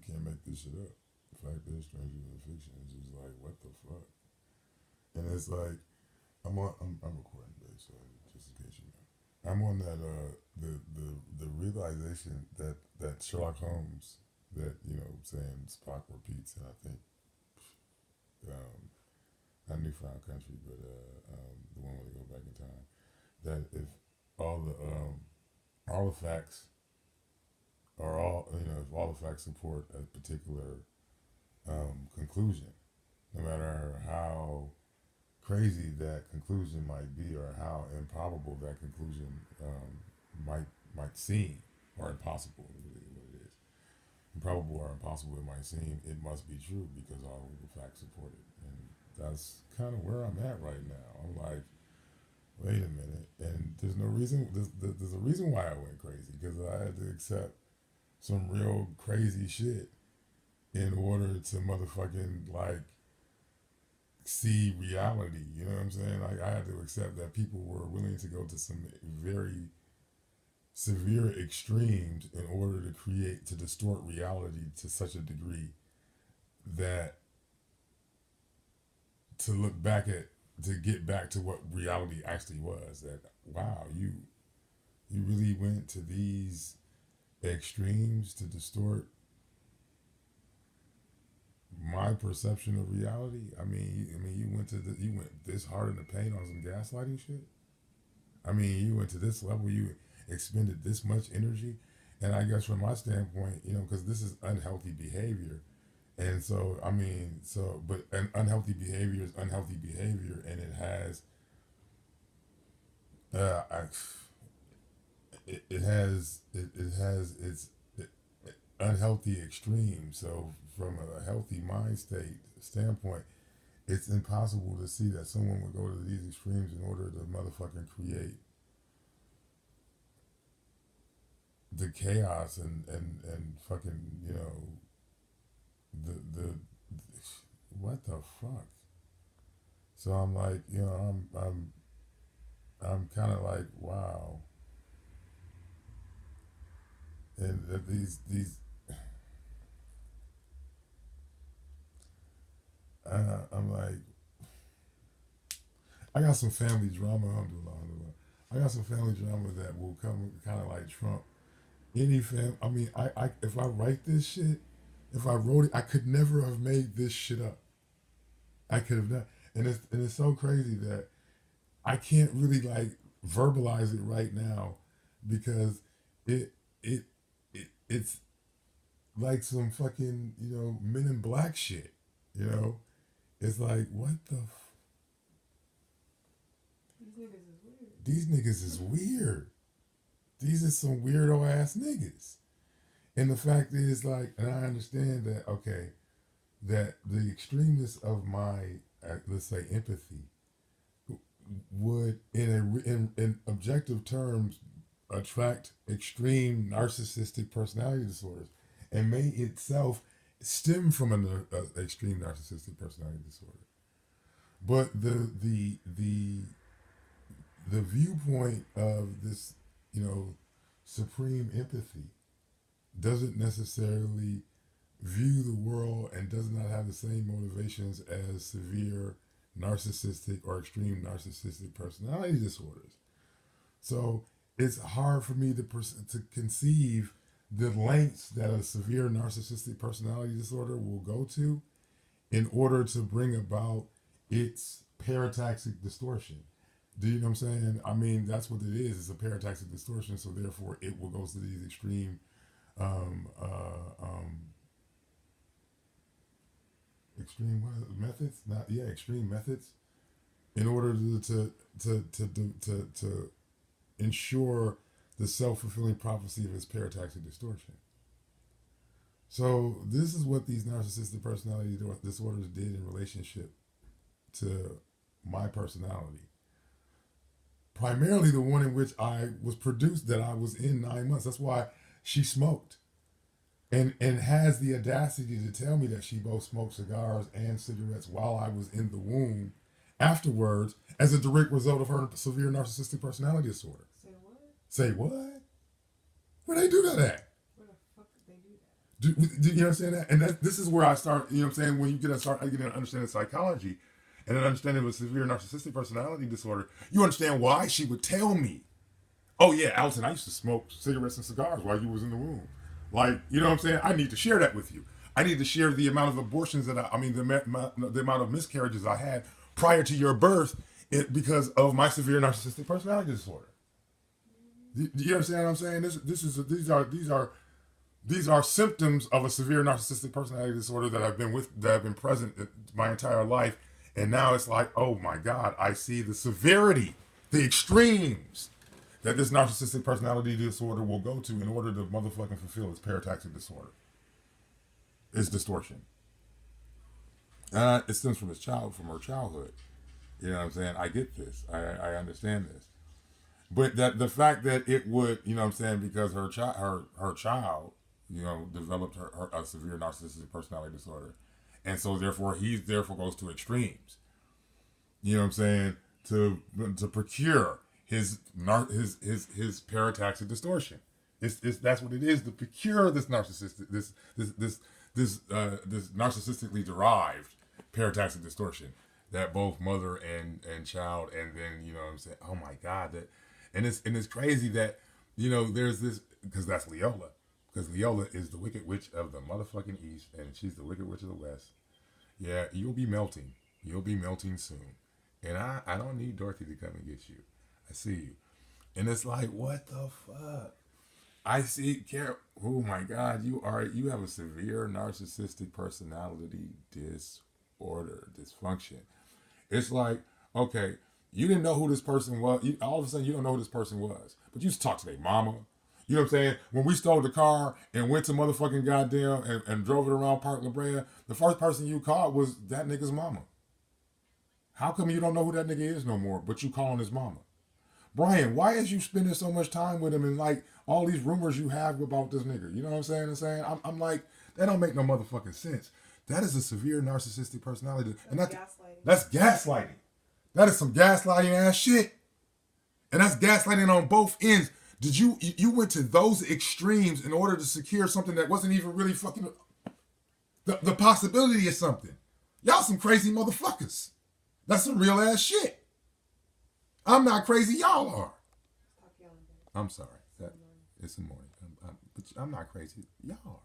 can't make this shit up. The fact is, Stranger Than Fiction is just like, what the fuck? And it's like, I'm recording today, so just in case you know, I'm on that the realization that Sherlock Holmes, that saying Spock repeats, and I think not Newfound Country, but the one where they go back in time, that if all the facts are all if all the facts support a particular conclusion, no matter how crazy that conclusion might be or how improbable that conclusion might seem, or impossible, really what it is. Improbable or impossible it might seem, it must be true because all of the facts support it. And that's kind of where I'm at right now. I'm like, wait a minute, and there's no reason. There's a reason why I went crazy, because I had to accept some real crazy shit in order to motherfucking like see reality. You know what I'm saying? Like, I had to accept that people were willing to go to some very severe extremes in order to distort reality to such a degree that to get back to what reality actually was. That, wow, you really went to these extremes to distort my perception of reality. You went this hard in the paint on some gaslighting shit. You went to this level. You expended this much energy, and I guess from my standpoint, because this is unhealthy behavior, and so but an unhealthy behavior is unhealthy behavior, and it has, it has its unhealthy extreme. So from a healthy mind state standpoint, it's impossible to see that someone would go to these extremes in order to motherfucking create the chaos and fucking the what the fuck. So I'm like, I'm kind of like, wow. And these I'm like, I got some family drama. I got some family drama that will come kind of like trump any fam. I if I write this shit, if I wrote it, I could never have made this shit up. I could have not, and it's so crazy that I can't really like verbalize it right now, because it it it's like some fucking Men in Black shit. It's like, what the. These niggas is weird. These are some weirdo ass niggas. And the fact is, like, and I understand that, okay, that the extremeness of my, let's say, empathy would, in objective terms, attract extreme narcissistic personality disorders, and may itself stem from an extreme narcissistic personality disorder. But the viewpoint of this, supreme empathy doesn't necessarily view the world and does not have the same motivations as severe narcissistic or extreme narcissistic personality disorders. So it's hard for me to conceive the lengths that a severe narcissistic personality disorder will go to in order to bring about its parataxic distortion. Do you know what I'm saying? That's what it is. It's a parataxic distortion, so therefore it will go to these extreme extreme methods. Extreme methods in order to ensure the self-fulfilling prophecy of its parataxic distortion. So this is what these narcissistic personality disorders did in relationship to my personality. Primarily the one in which I was produced, that I was in 9 months. That's why she smoked. And has the audacity to tell me that she both smoked cigars and cigarettes while I was in the womb afterwards, as a direct result of her severe narcissistic personality disorder. Say what? Say what? Where they do that at? Where the fuck did they do that? Do you understand that? And this is where I start, you know what I'm saying, when you get to start getting to understand psychology and an understanding of a severe narcissistic personality disorder, you understand why she would tell me, oh yeah, Alton, I used to smoke cigarettes and cigars while you was in the womb. Like, you know what I'm saying? I need to share that with you. I need to share the amount of abortions that the amount of miscarriages I had prior to your birth because of my severe narcissistic personality disorder. Do you understand what I'm saying? These are symptoms of a severe narcissistic personality disorder that have been present my entire life, and now it's like, oh my God, I see the severity, the extremes that this narcissistic personality disorder will go to in order to motherfucking fulfill its parataxic disorder. It's distortion. It stems from from her childhood. You know what I'm saying? I get this. I understand this. But that the fact that it would, you know what I'm saying, because her child, you know, developed a severe narcissistic personality disorder, and so he therefore goes to extremes. You know what I'm saying, to procure his parataxic distortion. It's that's what it is, to procure this narcissistic this narcissistically derived parataxic distortion that both mother and child, and then, you know what I'm saying, oh my God, it's crazy that, you know, there's this, because that's Leola. Because Leola is the Wicked Witch of the motherfucking East, and she's the Wicked Witch of the West. Yeah, you'll be melting. You'll be melting soon. And I don't need Dorothy to come and get you. I see you. And it's like, what the fuck? I see, Carol. Oh my God, you have a severe narcissistic personality disorder, dysfunction. It's like, okay, you didn't know who this person was. All of a sudden, you don't know who this person was. But you used to talk to their mama. You know what I'm saying? When we stole the car and went to motherfucking goddamn and drove it around Park La Brea, the first person you called was that nigga's mama. How come you don't know who that nigga is no more, but you calling his mama? Brian, why is you spending so much time with him and like all these rumors you have about this nigga? You know what I'm saying? I'm like, that don't make no motherfucking sense. That is a severe narcissistic personality. And that's gaslighting. That is some gaslighting ass shit. And that's gaslighting on both ends. Did you went to those extremes in order to secure something that wasn't even really fucking the possibility of something? Y'all some crazy motherfuckers. That's some real ass shit. I'm not crazy, y'all are. I'm sorry. It's the morning. But I'm not crazy, y'all are.